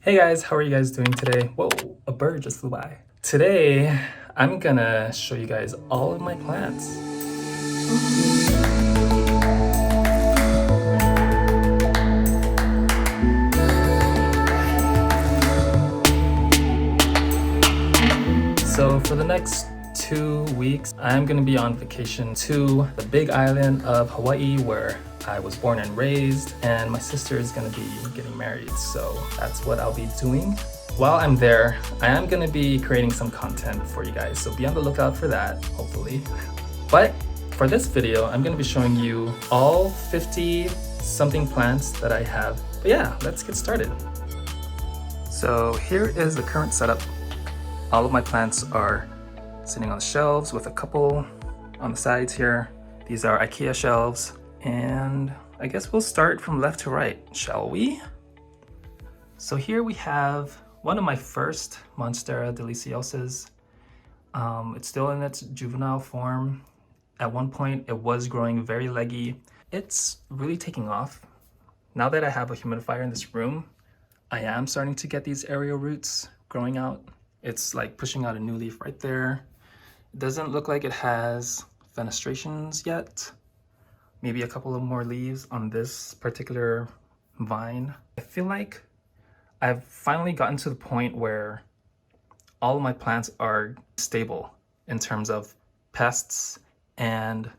Hey guys, how are you guys doing today? Whoa, a bird just flew by. Today, I'm gonna show you guys all of my plants. So for the next 2 weeks, I'm gonna be on vacation to the big island of Hawaii where I was born and raised, and my sister is gonna be getting married. So that's what I'll be doing. While I'm there, I am gonna be creating some content for you guys. So be on the lookout for that, hopefully. But for this video, I'm gonna be showing you all 50 something plants that I have. But yeah, let's get started. So here is the current setup. All of my plants are sitting on the shelves with a couple on the sides here. These are IKEA shelves, and I guess we'll start from left to right, shall we? So here we have one of my first Monstera deliciosas. It's still in its juvenile form. At one point, it was growing very leggy. It's really taking off. Now that I have a humidifier in this room, I am starting to get these aerial roots growing out. It's like pushing out a new leaf right there. It doesn't look like it has fenestrations yet. Maybe a couple of more leaves on this particular vine. I feel like I've finally gotten to the point where all of my plants are stable in terms of pests and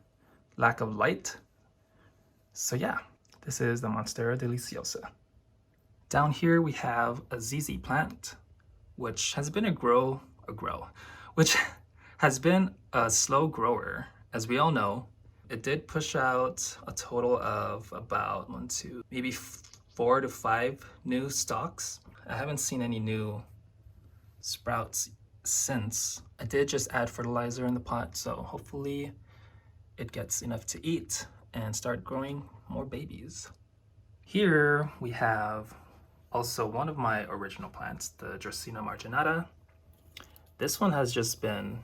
lack of light. So yeah, this is the Monstera deliciosa. Down here we have a ZZ plant, which has been which has been a slow grower. As we all know, it did push out a total of about maybe 4 to 5 new stalks. I haven't seen any new sprouts since. I did just add fertilizer in the pot, so hopefully it gets enough to eat and start growing more babies. Here we have also one of my original plants, the Dracaena Marginata. This one has just been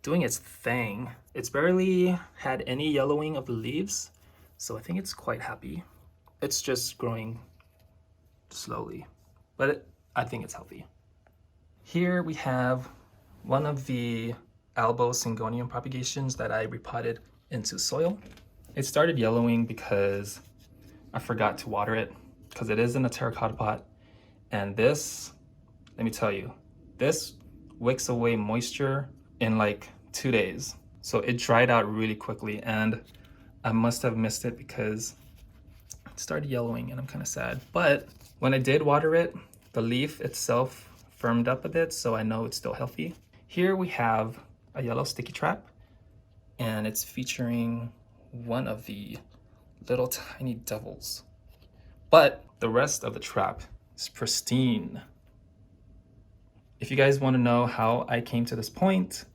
doing its thing. It's barely had any yellowing of the leaves, so I think it's quite happy. It's just growing slowly, but I think it's healthy. Here we have one of the Albo Syngonium propagations that I repotted into soil. It started yellowing because I forgot to water it, because it is in a terracotta pot. And this, let me tell you, this wicks away moisture in like 2 days. So it dried out really quickly, and I must have missed it because it started yellowing and I'm kind of sad. But when I did water it, the leaf itself firmed up a bit, so I know it's still healthy. Here we have a yellow sticky trap, and it's featuring one of the little tiny devils. But the rest of the trap is pristine. If you guys want to know how I came to this point,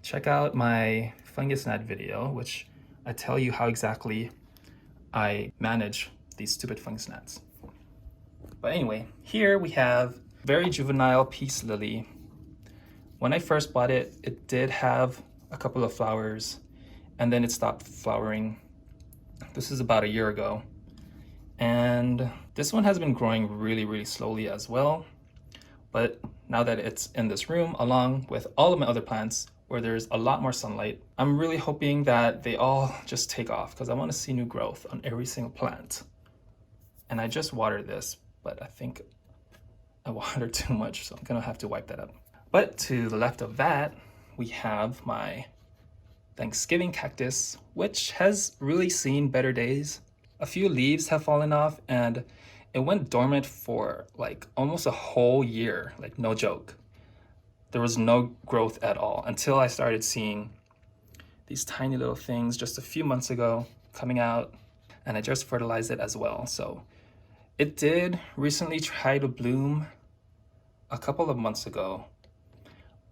check out my fungus gnat video, which I tell you how exactly I manage these stupid fungus gnats. But anyway, here we have very juvenile peace lily. When I first bought it, it did have a couple of flowers, and then it stopped flowering. This is about a year ago. And this one has been growing really slowly as well. But now that it's in this room, along with all of my other plants where there's a lot more sunlight, I'm really hoping that they all just take off, because I want to see new growth on every single plant. And I just watered this, but I think I watered too much, so I'm gonna have to wipe that up. But to the left of that, we have my Thanksgiving cactus, which has really seen better days. A few leaves have fallen off, and it went dormant for like almost a whole year, like no joke. There was no growth at all until I started seeing these tiny little things just a few months ago coming out, and I just fertilized it as well. So it did recently try to bloom a couple of months ago,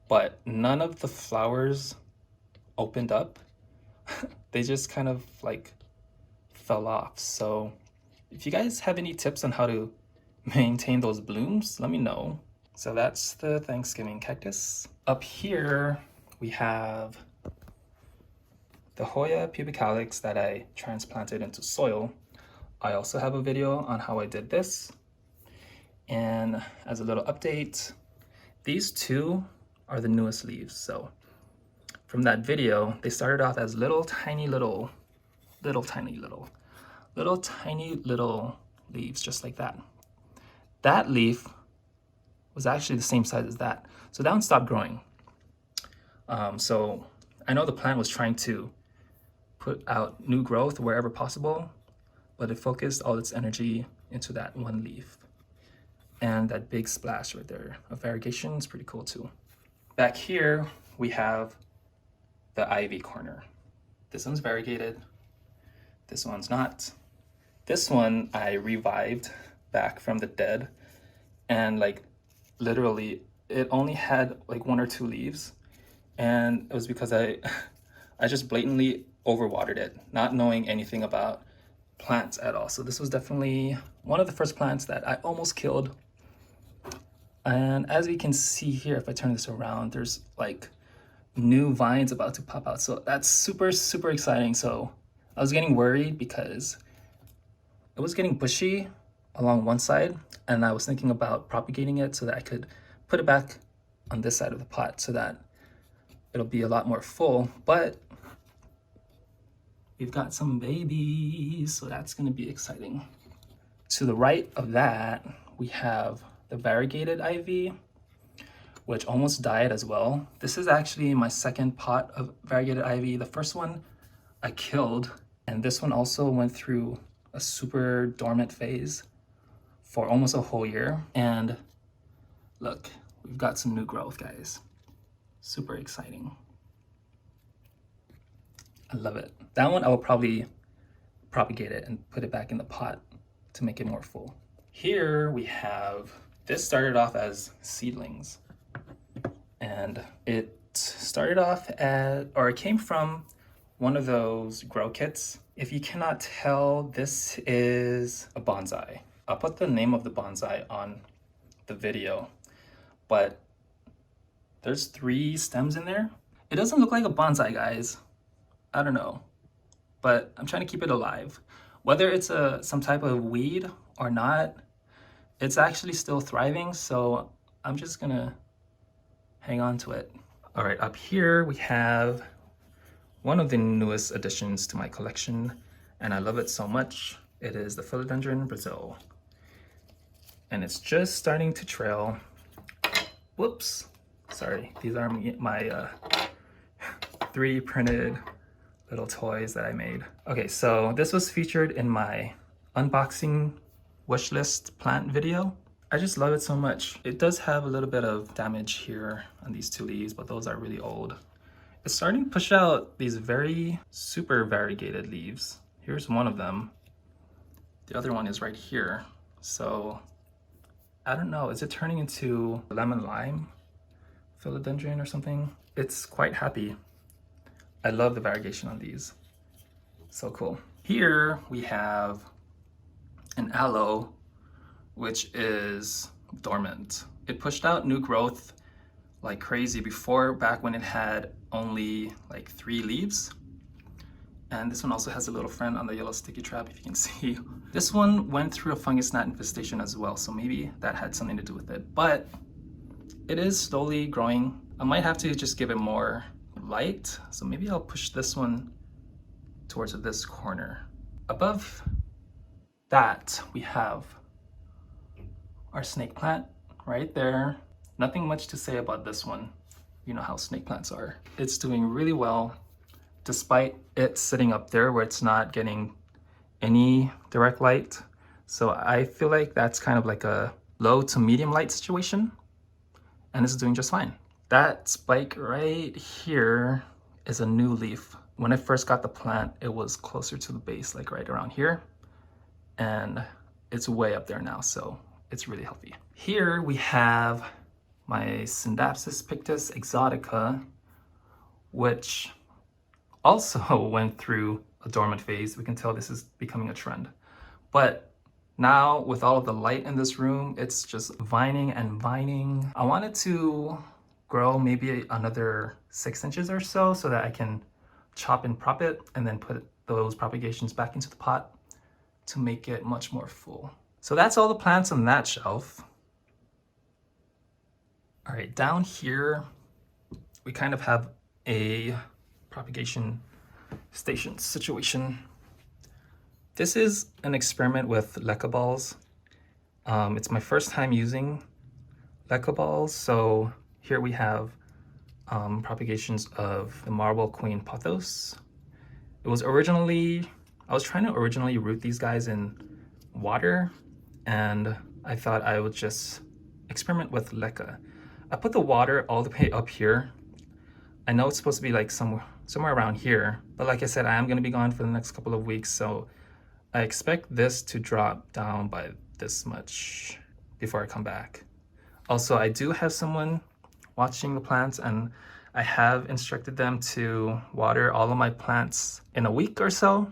but none of the flowers opened up. They just kind of like fell off. So if you guys have any tips on how to maintain those blooms, let me know. So that's the Thanksgiving cactus. Up here we have the Hoya pubicalyx that I transplanted into soil. I also have a video on how I did this. And as a little update, these two are the newest leaves. So from that video, they started off as little tiny little leaves, just like that. That leaf was actually the same size as that. So that one stopped growing. So I know the plant was trying to put out new growth wherever possible, but it focused all its energy into that one leaf. And that big splash right there of variegation is pretty cool too. Back here, we have the ivy corner. This one's variegated. This one's not. This one I revived back from the dead, and like literally it only had like 1 or 2 leaves, and it was because I just blatantly overwatered it, not knowing anything about plants at all. So this was definitely one of the first plants that I almost killed. And as we can see here, if I turn this around, there's like new vines about to pop out. So that's super, super exciting. So I was getting worried because it was getting bushy along one side, and I was thinking about propagating it so that I could put it back on this side of the pot so that it'll be a lot more full. But we've got some babies, so that's going to be exciting. To the right of that, we have the variegated ivy, which almost died as well. This is actually my second pot of variegated ivy. The first one I killed, and this one also went through a super dormant phase for almost a whole year. And look, we've got some new growth, guys. Super exciting. I love it. That one I will probably propagate it and put it back in the pot to make it more full. Here we have, this started off as seedlings, and it started off at, or it came from one of those grow kits. If you cannot tell, this is a bonsai. I'll put the name of the bonsai on the video, but there's 3 stems in there. It doesn't look like a bonsai, guys. I don't know, but I'm trying to keep it alive. Whether it's some type of weed or not, it's actually still thriving, so I'm just gonna hang on to it. All right, up here we have one of the newest additions to my collection, and I love it so much. It is the Philodendron Brasil, and it's just starting to trail. Whoops, sorry, these are my 3D printed little toys that I made. Okay, so this was featured in my unboxing wishlist plant video. I just love it so much. It does have a little bit of damage here on these 2 leaves, but those are really old. It's starting to push out these very super variegated leaves. Here's one of them. The other one is right here. So I don't know, is it turning into lemon lime philodendron or something? It's quite happy. I love the variegation on these. So cool. Here we have an aloe, which is dormant. It pushed out new growth like crazy before, back when it had only like 3 leaves. And this one also has a little friend on the yellow sticky trap, if you can see. This one went through a fungus gnat infestation as well, so maybe that had something to do with it. But it is slowly growing. I might have to just give it more light, so maybe I'll push this one towards this corner. Above that, we have our snake plant right there. Nothing much to say about this one. You know how snake plants are. It's doing really well, despite it sitting up there where it's not getting any direct light. So I feel like that's kind of like a low to medium light situation, and it's doing just fine. That spike right here is a new leaf. When I first got the plant, it was closer to the base, like right around here, and it's way up there now, so it's really healthy. Here we have my Syndapsis pictus exotica, which also went through a dormant phase. We can tell this is becoming a trend. But now with all of the light in this room, it's just vining and vining. I wanted to grow maybe another 6 inches or so that I can chop and prop it and then put those propagations back into the pot to make it much more full. So that's all the plants on that shelf. All right, down here, we kind of have a propagation station situation. This is an experiment with LiQWYD balls. It's my first time using LiQWYD balls, so here we have propagations of the marble queen pothos. It was originally, I was trying to originally root these guys in water, and I thought I would just experiment with LiQWYD. I put the water all the way up here. I know it's supposed to be like somewhere around here, but like I said, I am going to be gone for the next couple of weeks, so I expect this to drop down by this much before I come back. Also, I do have someone watching the plants, and I have instructed them to water all of my plants in a week or so.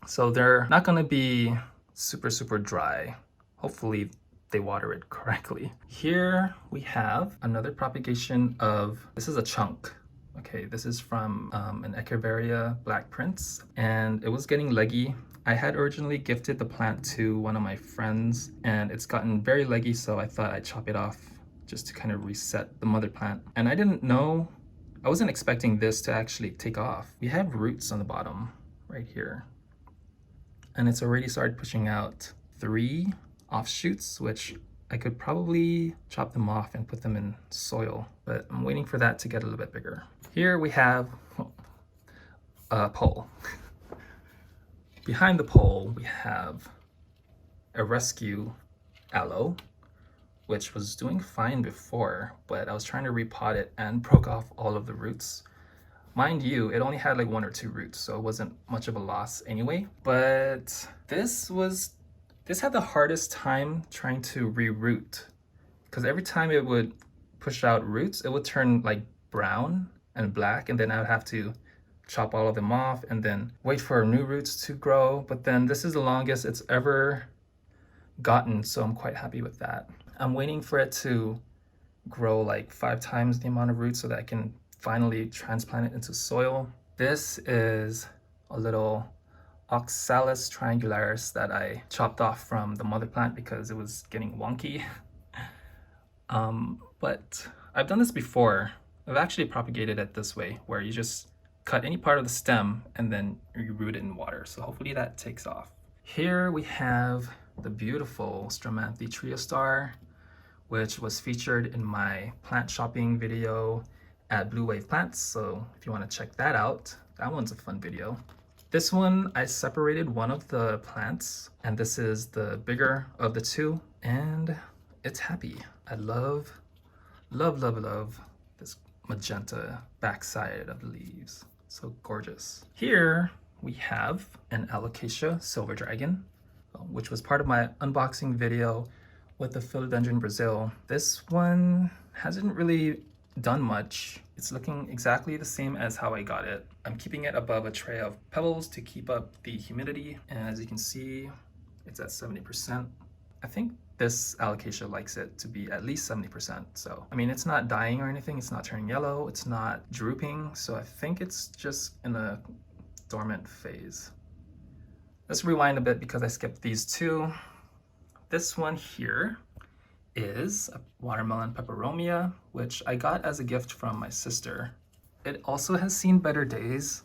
So they're not going to be super dry. Hopefully they water it correctly. Here we have another propagation of, this is a chunk. Okay, this is from an Echeveria Black Prince, and it was getting leggy. I had originally gifted the plant to one of my friends, and it's gotten very leggy, so I thought I'd chop it off just to kind of reset the mother plant. And I didn't know, I wasn't expecting this to actually take off. We have roots on the bottom right here, and it's already started pushing out 3 offshoots, which I could probably chop them off and put them in soil, but I'm waiting for that to get a little bit bigger. Here we have a pole. Behind the pole, we have a rescue aloe, which was doing fine before, but I was trying to repot it and broke off all of the roots. Mind you, it only had like 1 or 2 roots, so it wasn't much of a loss anyway. But this had the hardest time trying to reroot, because every time it would push out roots, it would turn like brown and black, and then I would have to chop all of them off and then wait for new roots to grow. But then this is the longest it's ever gotten, so I'm quite happy with that. I'm waiting for it to grow like 5 times the amount of roots so that I can finally transplant it into soil. This is a little Oxalis triangularis that I chopped off from the mother plant because it was getting wonky. But I've done this before. I've actually propagated it this way, where you just cut any part of the stem and then you root it in water. So hopefully that takes off. Here we have the beautiful Stramanthe Triostar, which was featured in my plant shopping video at LiQWYD Plants. So if you want to check that out, that one's a fun video. This one, I separated one of the plants, and this is the bigger of the 2, and it's happy. I love this magenta backside of the leaves. So gorgeous. Here we have an Alocasia Silver Dragon, which was part of my unboxing video with the Philodendron Brasil. This one hasn't really done much. It's looking exactly the same as how I got it. I'm keeping it above a tray of pebbles to keep up the humidity, and as you can see, it's at 70%. I think this Alocasia likes it to be at least 70%. So, I mean, it's not dying or anything, it's not turning yellow, it's not drooping, so I think it's just in a dormant phase. Let's rewind a bit because I skipped these 2. This one here is a watermelon Peperomia, which I got as a gift from my sister. It also has seen better days.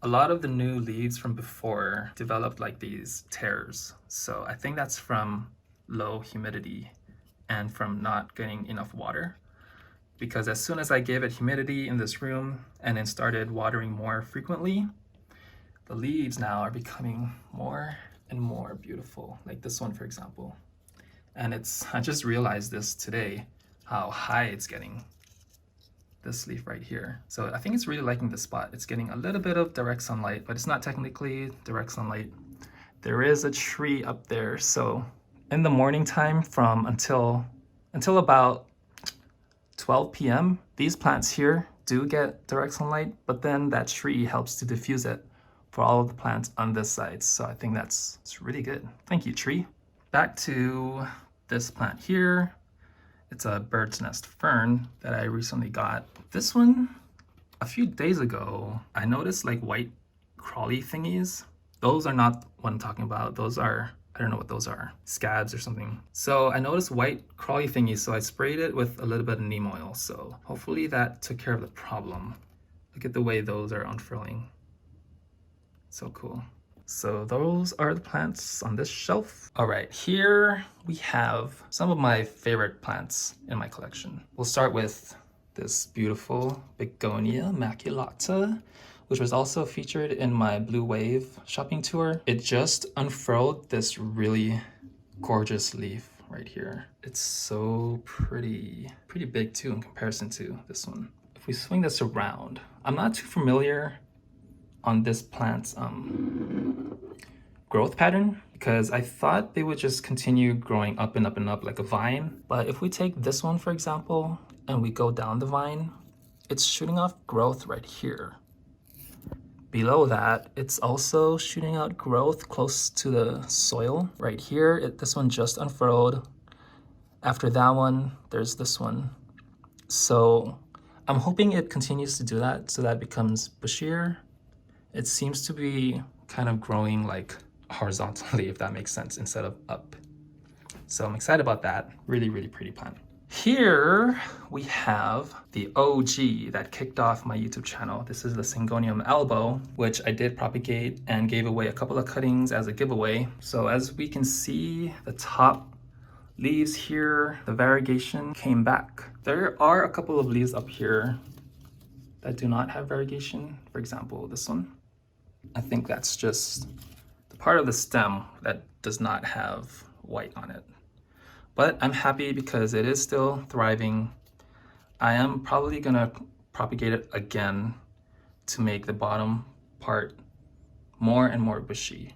A lot of the new leaves from before developed like these tears. So I think that's from low humidity and from not getting enough water. Because as soon as I gave it humidity in this room and then started watering more frequently, the leaves now are becoming more and more beautiful. Like this one, for example. And I just realized this today, how high it's getting, this leaf right here. So I think it's really liking this spot. It's getting a little bit of direct sunlight, but it's not technically direct sunlight. There is a tree up there. So in the morning time until about 12 p.m., these plants here do get direct sunlight, but then that tree helps to diffuse it for all of the plants on this side. So I think it's really good. Thank you, tree. Back to this plant here. It's a bird's nest fern that I recently got. This one, a few days ago, I noticed like white crawly thingies. Those are not what I'm talking about. Those are I don't know what those are, scabs or something. So I noticed white crawly thingies, so I sprayed it with a little bit of neem oil. So hopefully that took care of the problem. Look at the way those are unfurling. So cool. So those are the plants on this shelf. All right, here we have some of my favorite plants in my collection. We'll start with this beautiful Begonia maculata, which was also featured in my Blue Wave shopping tour. It just unfurled this really gorgeous leaf right here. It's so pretty big too in comparison to this one. If we swing this around, I'm not too familiar on this plant's growth pattern because I thought they would just continue growing up and up and up like a vine. But if we take this one, for example, and we go down the vine, it's shooting off growth right here. Below that, it's also shooting out growth close to the soil. Right here, this one just unfurled. After that one, there's this one. So I'm hoping it continues to do that so that it becomes bushier. It seems to be kind of growing like horizontally, if that makes sense, instead of up. So I'm excited about that. Really pretty plant. Here we have the OG that kicked off my YouTube channel. This is the Syngonium elbow, which I did propagate and gave away a couple of cuttings as a giveaway. So as we can see, the top leaves here, the variegation came back. There are a couple of leaves up here that do not have variegation. For example, this one. I think that's just the part of the stem that does not have white on it. But I'm happy because it is still thriving. I am probably gonna propagate it again to make the bottom part more and more bushy.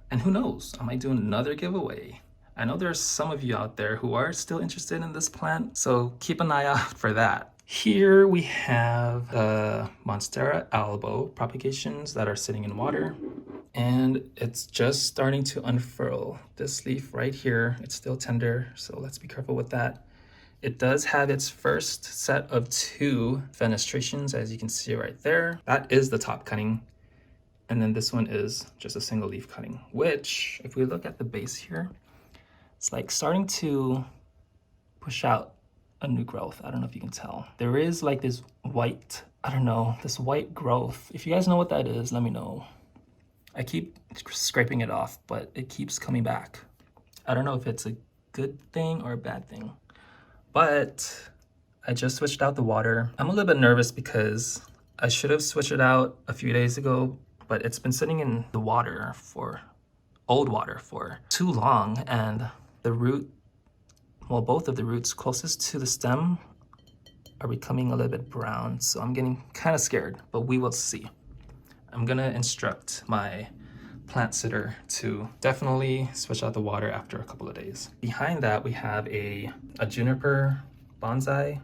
And who knows, I might do another giveaway. I know there's some of you out there who are still interested in this plant, so keep an eye out for that. Here we have the Monstera albo propagations that are sitting in water. And it's just starting to unfurl. This leaf right here, it's still tender, so let's be careful with that. It does have its first set of 2 fenestrations, as you can see right there. That is the top cutting. And then this one is just a single leaf cutting, which, if we look at the base here, it's like starting to push out a new growth. I don't know if you can tell. There is like this white, I don't know, this white growth. If you guys know what that is, let me know. I keep scraping it off, but it keeps coming back. I don't know if it's a good thing or a bad thing, but I just switched out the water. I'm a little bit nervous because I should have switched it out a few days ago, but it's been sitting in the water old water for too long, and the root, well, both of the roots closest to the stem are becoming a little bit brown, so I'm getting kind of scared, but we will see. I'm gonna instruct my plant sitter to definitely switch out the water after a couple of days. Behind that, we have a juniper bonsai,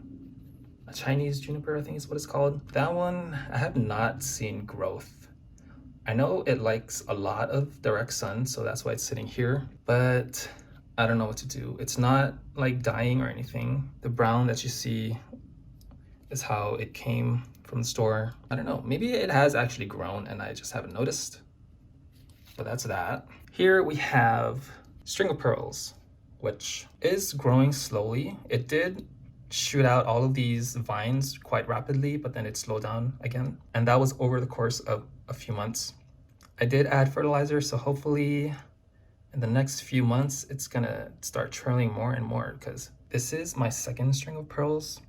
a Chinese juniper, I think is what it's called. That one, I have not seen growth. I know it likes a lot of direct sun, so that's why it's sitting here, but I don't know what to do. It's not like dying or anything. The brown that you see is how it came from the store. I don't know, maybe it has actually grown and I just haven't noticed, but that's that. Here we have string of pearls, which is growing slowly. It did shoot out all of these vines quite rapidly, but then it slowed down again. And that was over the course of a few months. I did add fertilizer, so hopefully in the next few months, it's gonna start trailing more and more, because this is my second string of pearls.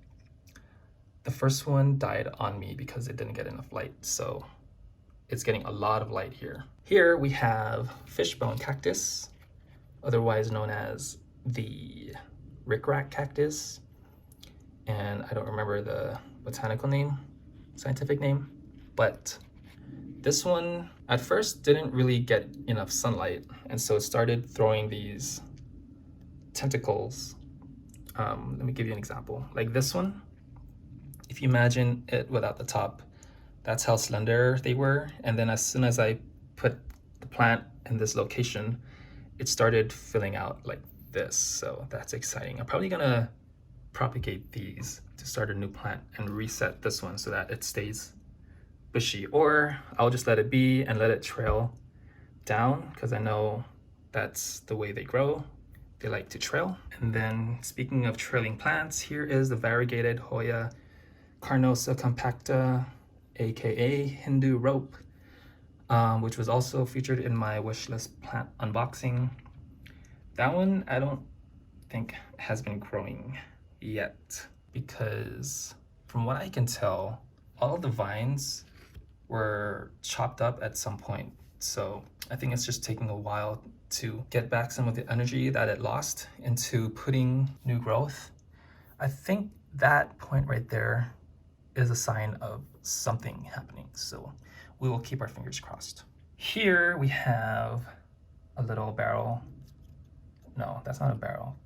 The first one died on me because it didn't get enough light, so it's getting a lot of light here. Here we have fishbone cactus, otherwise known as the rickrack cactus. And I don't remember the botanical name, scientific name, but this one at first didn't really get enough sunlight, and so it started throwing these tentacles. Let me give you an example. Like this one, if you imagine it without the top, that's how slender they were. And then as soon as I put the plant in this location, it started filling out like this. So that's exciting. I'm probably gonna propagate these to start a new plant and reset this one so that it stays bushy, or I'll just let it be and let it trail down, because I know that's the way they grow. They like to trail. And then speaking of trailing plants, here is the variegated Hoya Carnosa compacta, aka Hindu rope, which was also featured in my wishlist plant unboxing. That one I don't think has been growing yet, because from what I can tell, all of the vines were chopped up at some point. So I think it's just taking a while to get back some of the energy that it lost into putting new growth. I think that point right there is a sign of something happening. So we will keep our fingers crossed. Here we have a little barrel. No, that's not a barrel.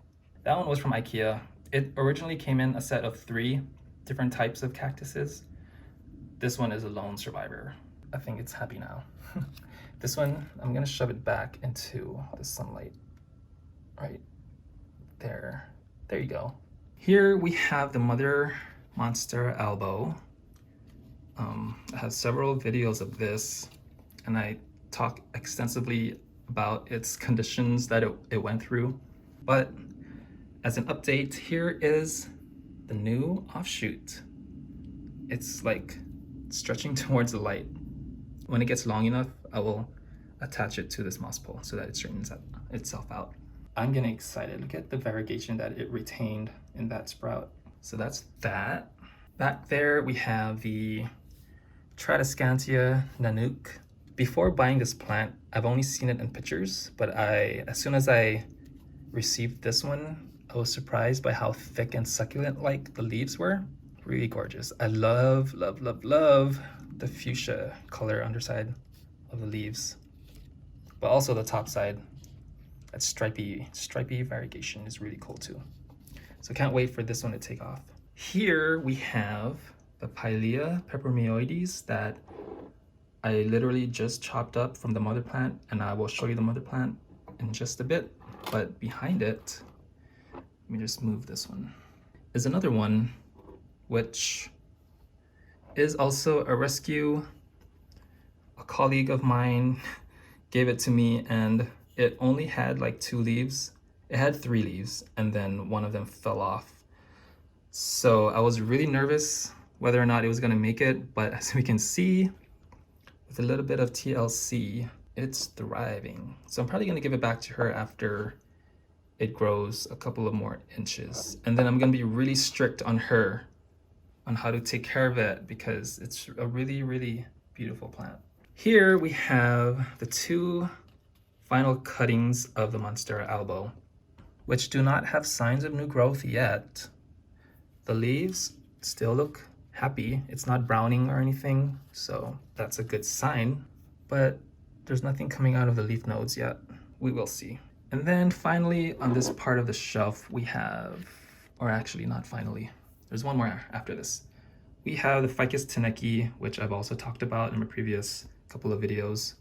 That one was from IKEA. It originally came in a set of 3 different types of cactuses. This one is a lone survivor. I think it's happy now. This one, I'm gonna shove it back into the sunlight. Right there. There you go. Here we have the mother monster elbow. I have several videos of this, and I talk extensively about its conditions that it went through. But as an update, here is the new offshoot. It's like stretching towards the light. When it gets long enough, I will attach it to this moss pole so that it straightens itself out. I'm getting excited. Look at the variegation that it retained in that sprout. So that's that. Back there we have the Tradescantia nanook. Before buying this plant, I've only seen it in pictures, but as soon as I received this one, I was surprised by how thick and succulent-like the leaves were. Really gorgeous. I love, love, love, love the fuchsia color underside of the leaves, but also the top side. That stripy variegation is really cool too. So can't wait for this one to take off. Here we have the Pilea peperomioides that I literally just chopped up from the mother plant, and I will show you the mother plant in just a bit. But behind it, let me just move this one, is another one which is also a rescue. A colleague of mine gave it to me, and it only had like 2 leaves. It had 3 leaves, and then one of them fell off. So I was really nervous whether or not it was gonna make it, but as we can see, with a little bit of TLC, it's thriving. So I'm probably gonna give it back to her after it grows a couple of more inches. And then I'm gonna be really strict on her on how to take care of it, because it's a really, really beautiful plant. Here we have the 2 final cuttings of the Monstera albo, which do not have signs of new growth yet. The leaves still look happy. It's not browning or anything, so that's a good sign, but there's nothing coming out of the leaf nodes yet. We will see. And then finally, on this part of the shelf, we have, or actually not finally, there's one more after this. We have the Ficus teneki, which I've also talked about in my previous couple of videos.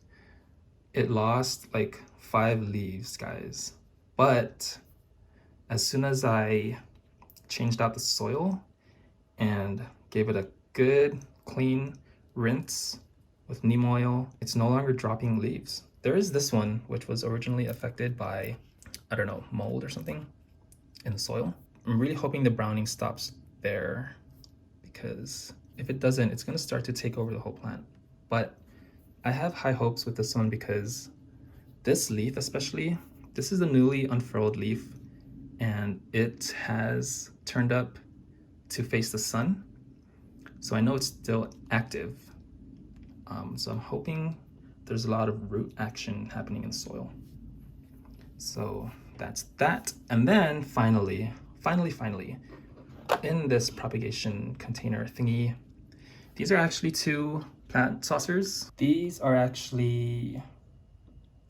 It lost like 5 leaves, guys. But as soon as I changed out the soil and gave it a good clean rinse with neem oil, it's no longer dropping leaves. There is this one, which was originally affected by, I don't know, mold or something in the soil. I'm really hoping the browning stops there, because if it doesn't, it's gonna start to take over the whole plant. But I have high hopes with this one, because this leaf especially, this is a newly unfurled leaf, and it has turned up to face the sun. So I know it's still active. So I'm hoping there's a lot of root action happening in the soil. So that's that. And then finally, in this propagation container thingy, these are actually 2 plant saucers. These are actually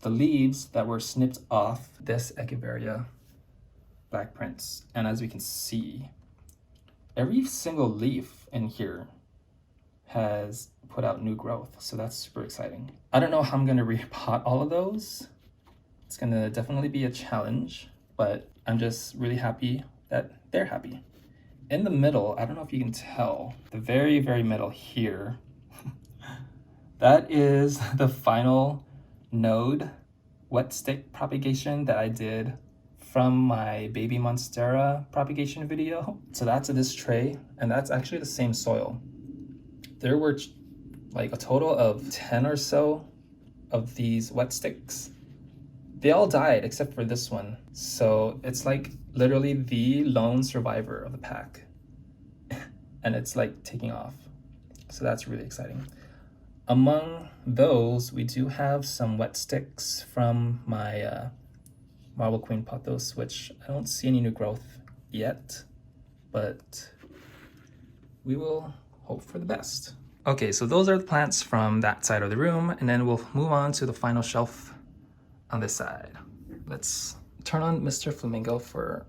the leaves that were snipped off this Echeveria Black Prince. And as we can see, every single leaf in here has put out new growth. So that's super exciting. I don't know how I'm gonna repot all of those. It's gonna definitely be a challenge, but I'm just really happy that they're happy. In the middle, I don't know if you can tell, the very, very middle here, that is the final node wet stick propagation that I did from my baby monstera propagation video. So that's this tray, and that's actually the same soil. There were like a total of 10 or so of these wet sticks. They all died except for this one. So it's like literally the lone survivor of the pack. And it's like taking off. So that's really exciting. Among those, we do have some wet sticks from my Marble Queen pothos, which I don't see any new growth yet, but we will hope for the best. Okay, so those are the plants from that side of the room, and then we'll move on to the final shelf on this side. Let's turn on Mr. Flamingo for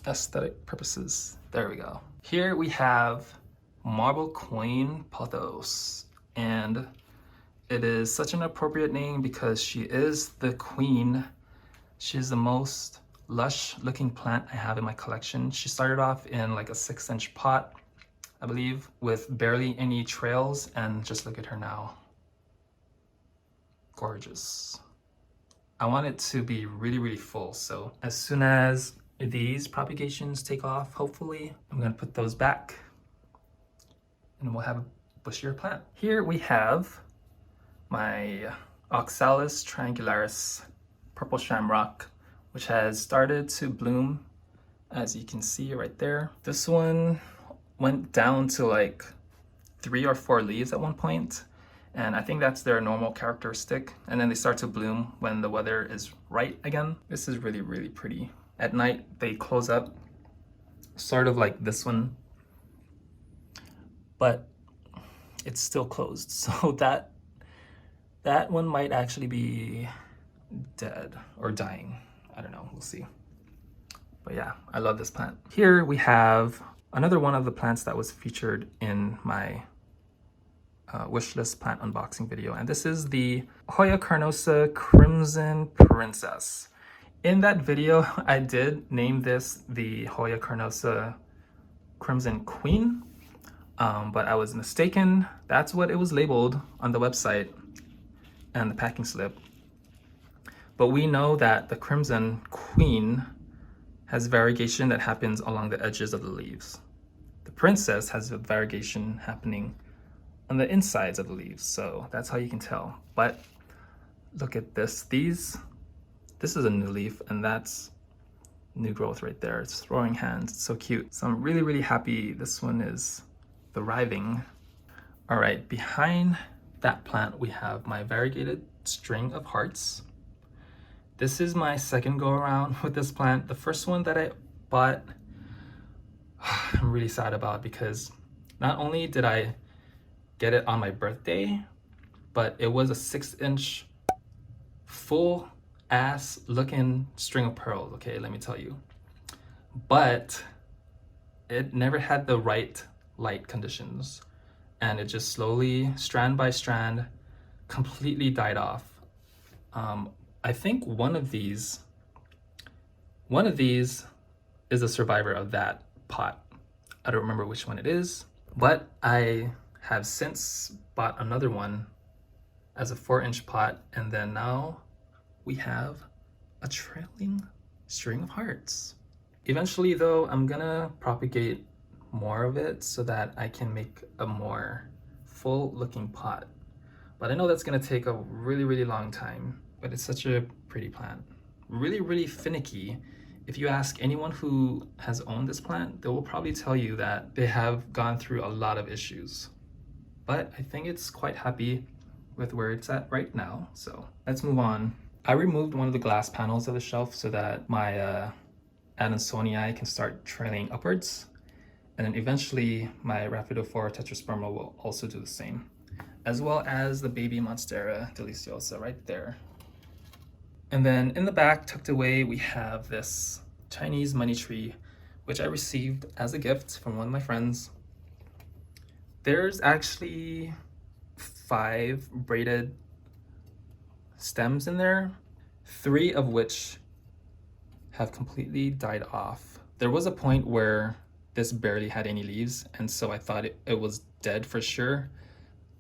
aesthetic purposes. There we go. Here we have Marble Queen pothos, and it is such an appropriate name because she is the queen. She's the most lush looking plant I have in my collection. She started off in like a 6-inch pot, I believe, with barely any trails, and just look at her now. Gorgeous. I want it to be really, really full. So as soon as these propagations take off, hopefully, I'm gonna put those back and we'll have a bushier plant. Here we have my Oxalis triangularis purple shamrock, which has started to bloom, as you can see right there. This one went down to like 3 or 4 leaves at one point, and I think that's their normal characteristic, and then they start to bloom when the weather is right again. This is really, really pretty. At night they close up, sort of like this one, but it's still closed, so that one might actually be dead or dying. I don't know, we'll see. But yeah, I love this plant. Here we have another one of the plants that was featured in my wishlist plant unboxing video, and this is the Hoya carnosa Crimson Princess. In that video, I did name this the Hoya carnosa Crimson Queen, but I was mistaken. That's what it was labeled on the website and the packing slip. But we know that the Crimson Queen has variegation that happens along the edges of the leaves. The Princess has a variegation happening on the insides of the leaves, so that's how you can tell. But look at this. This is a new leaf, and that's new growth right there. It's throwing hands. It's so cute. So I'm really, really happy this one is thriving. All right, behind that plant, we have my variegated string of hearts. This is my second go around with this plant. The first one that I bought, I'm really sad about, because not only did I get it on my birthday, but it was a 6-inch full ass looking string of pearls, okay, let me tell you. But it never had the right light conditions, and it just slowly, strand by strand, completely died off. I think one of these is a survivor of that pot. I don't remember which one it is, but I have since bought another one as a 4-inch pot, and then now we have a trailing string of hearts. Eventually though, I'm gonna propagate more of it so that I can make a more full looking pot. But I know that's gonna take a really, really long time, but it's such a pretty plant. Really, really finicky. If you ask anyone who has owned this plant, they will probably tell you that they have gone through a lot of issues. But I think it's quite happy with where it's at right now. So let's move on. I removed one of the glass panels of the shelf so that my Adansonii can start trailing upwards. And then eventually my Rhaphidophora tetrasperma will also do the same, as well as the baby Monstera deliciosa right there. And then in the back, tucked away, we have this Chinese money tree, which I received as a gift from one of my friends. There's actually 5 braided stems in there, 3 of which have completely died off. There was a point where this barely had any leaves, and so I thought it was dead for sure.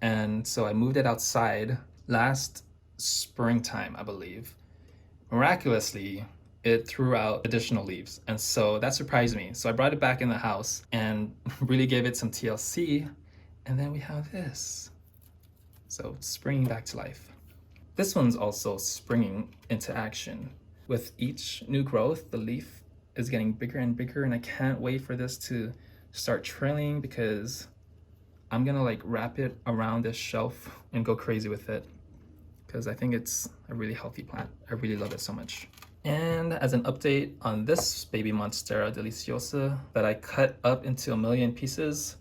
And so I moved it outside last springtime, I believe. miraculously, it threw out additional leaves. And so that surprised me. So I brought it back in the house and really gave it some TLC. And then we have this. So it's springing back to life. This one's also springing into action. With each new growth, the leaf is getting bigger and bigger, and I can't wait for this to start trailing because I'm gonna like wrap it around this shelf and go crazy with it because I think it's a really healthy plant. I really love it so much. And as an update on this baby Monstera deliciosa that I cut up into a million pieces,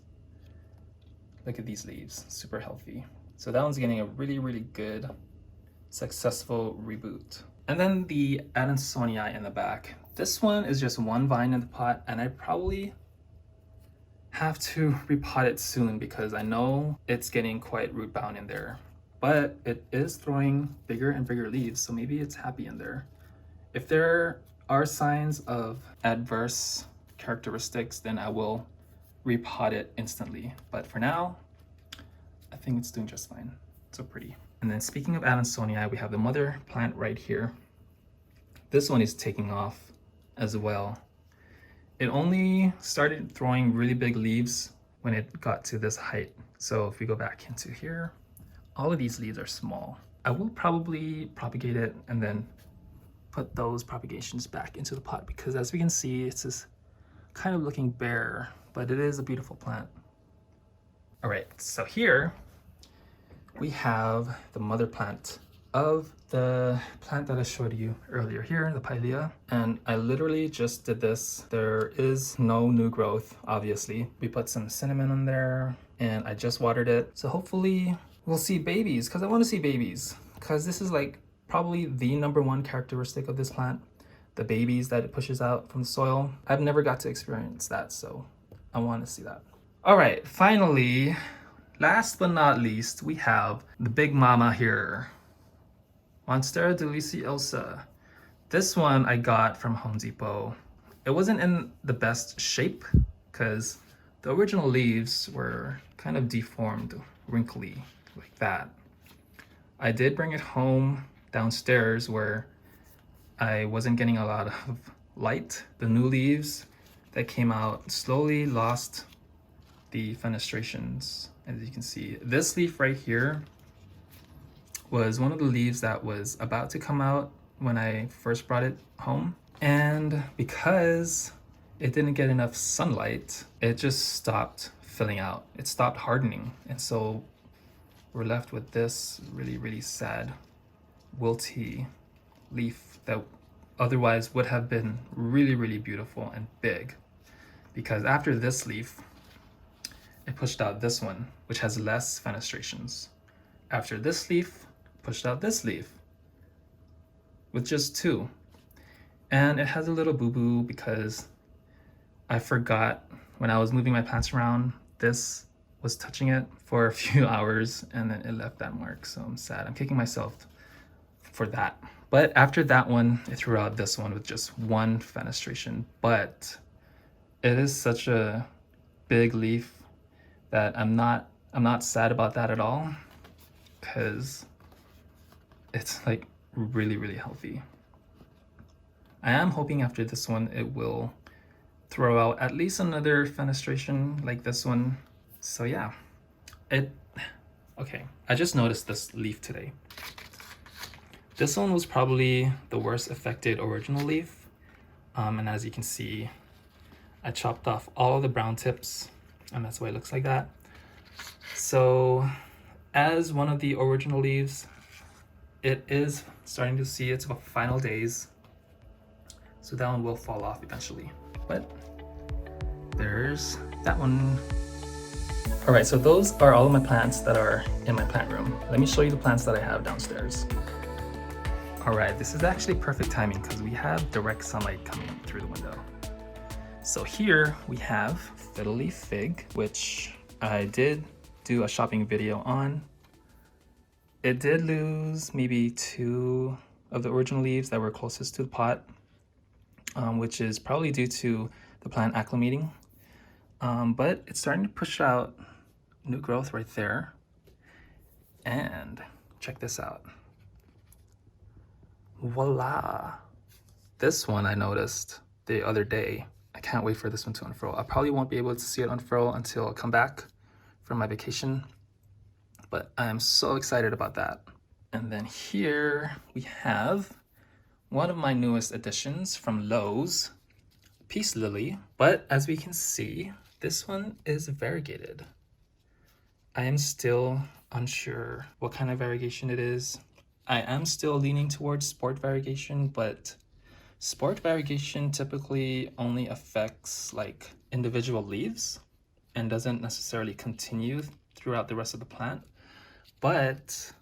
look at these leaves, super healthy. So that one's getting a really, really good, successful reboot. And then the Adansonii in the back. This one is just one vine in the pot, and I probably have to repot it soon because I know it's getting quite root bound in there. But it is throwing bigger and bigger leaves, so maybe it's happy in there. If there are signs of adverse characteristics, then I will repot it instantly. But for now, I think it's doing just fine. So pretty. And then speaking of Adansonii, we have the mother plant right here. This one is taking off as well. It only started throwing really big leaves when it got to this height. So if we go back into here, all of these leaves are small. I will probably propagate it and then put those propagations back into the pot because as we can see, it's just kind of looking bare, but it is a beautiful plant. All right, so here we have the mother plant of the plant that I showed you earlier here, the Pilea. And I literally just did this. There is no new growth, obviously. We put some cinnamon in there and I just watered it. So hopefully we'll see babies because I want to see babies because this is like probably the #1 characteristic of this plant, the babies that it pushes out from the soil. I've never got to experience that, so I want to see that. All right, finally, last but not least, we have the big mama here, Monstera deliciosa. This one I got from Home Depot. It wasn't in the best shape because the original leaves were kind of deformed, wrinkly, like that. I did bring it home downstairs where I wasn't getting a lot of light. The new leaves that came out slowly lost the fenestrations. As you can see, this leaf right here was one of the leaves that was about to come out when I first brought it home. And because it didn't get enough sunlight, it just stopped filling out. It stopped hardening. And so we're left with this really, really sad, wilty leaf that otherwise would have been really, really beautiful and big. Because after this leaf, it pushed out this one, which has less fenestrations. After this leaf, pushed out this leaf with just 2. And it has a little boo-boo because I forgot when I was moving my plants around, this was touching it for a few hours and then it left that mark. So I'm sad. I'm kicking myself for that. But after that one, it threw out this one with just 1 fenestration. But it is such a big leaf that I'm not sad about that at all because it's like really, really healthy. I am hoping after this one it will throw out at least another fenestration like this one. So yeah, okay. I just noticed this leaf today. This one was probably the worst affected original leaf. And as you can see, I chopped off all the brown tips and that's why it looks like that. So as one of the original leaves, it is starting to see its final days. So that one will fall off eventually, but there's that one. All right, so those are all of my plants that are in my plant room. Let me show you the plants that I have downstairs. All right, this is actually perfect timing because we have direct sunlight coming through the window. So here we have fiddle leaf fig, which I did do a shopping video on. It did lose maybe 2 of the original leaves that were closest to the pot, which is probably due to the plant acclimating. But it's starting to push out new growth right there. And check this out. voila. This one I noticed the other day. I can't wait for this one to unfurl. I probably won't be able to see it unfurl until I come back from my vacation, but I am so excited about that. And then here we have one of my newest additions from Lowe's, Peace Lily. But as we can see, this one is variegated. I am still unsure what kind of variegation it is. I am still leaning towards sport variegation, but sport variegation typically only affects like individual leaves and doesn't necessarily continue throughout the rest of the plant. But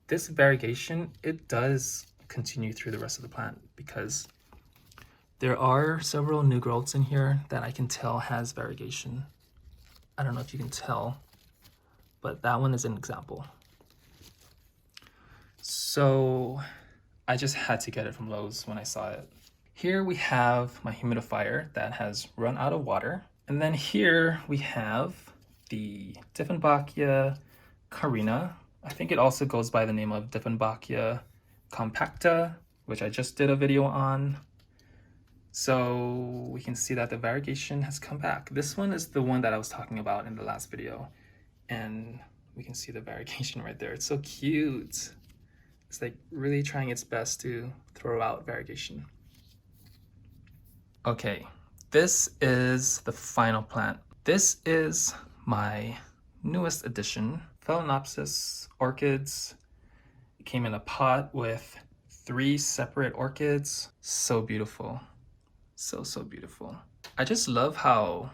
this variegation, it does continue through the rest of the plant because there are several new growths in here that I can tell has variegation. I don't know if you can tell, but that one is an example. So I just had to get it from Lowe's when I saw it. Here we have my humidifier that has run out of water. And then here we have the Dieffenbachia carina. I think it also goes by the name of Dieffenbachia compacta, which I just did a video on. So we can see that the variegation has come back. This one is the one that I was talking about in the last video. And we can see the variegation right there. It's so cute. It's like really trying its best to throw out variegation. Okay, this is the final plant. This is my newest addition, Phalaenopsis orchids. It came in a pot with 3 separate orchids. So beautiful. So beautiful. I just love how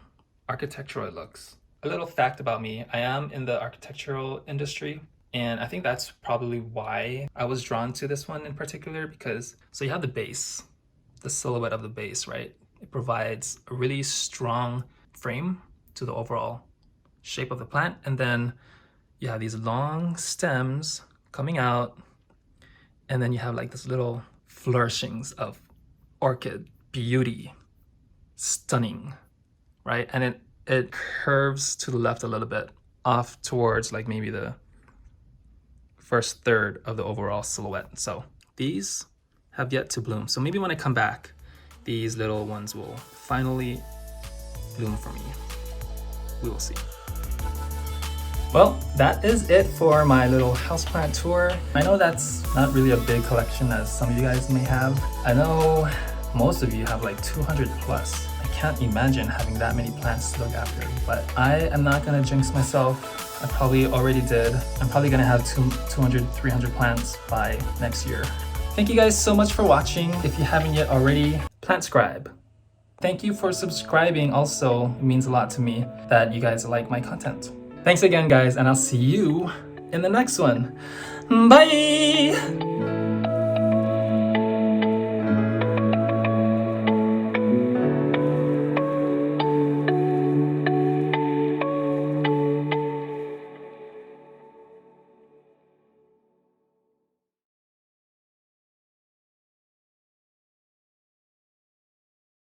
architectural it looks. A little fact about me, I am in the architectural industry. And I think that's probably why I was drawn to this one in particular, because so you have the base, the silhouette of the base, right? It provides a really strong frame to the overall shape of the plant. And then you have these long stems coming out, and then you have like this little flourishings of orchid beauty, stunning, right? And it curves to the left a little bit off towards like maybe the first third of the overall silhouette. So these have yet to bloom. So maybe when I come back, these little ones will finally bloom for me. We will see. Well, that is it for my little houseplant tour. I know that's not really a big collection as some of you guys may have. I know most of you have like 200 plus. I can't imagine having that many plants to look after, but I am not gonna jinx myself. I probably already did. I'm probably gonna have 200, 300 plants by next year. Thank you guys so much for watching. If you haven't yet already, PlantScribe. Thank you for subscribing also. It means a lot to me that you guys like my content. Thanks again guys, and I'll see you in the next one. Bye!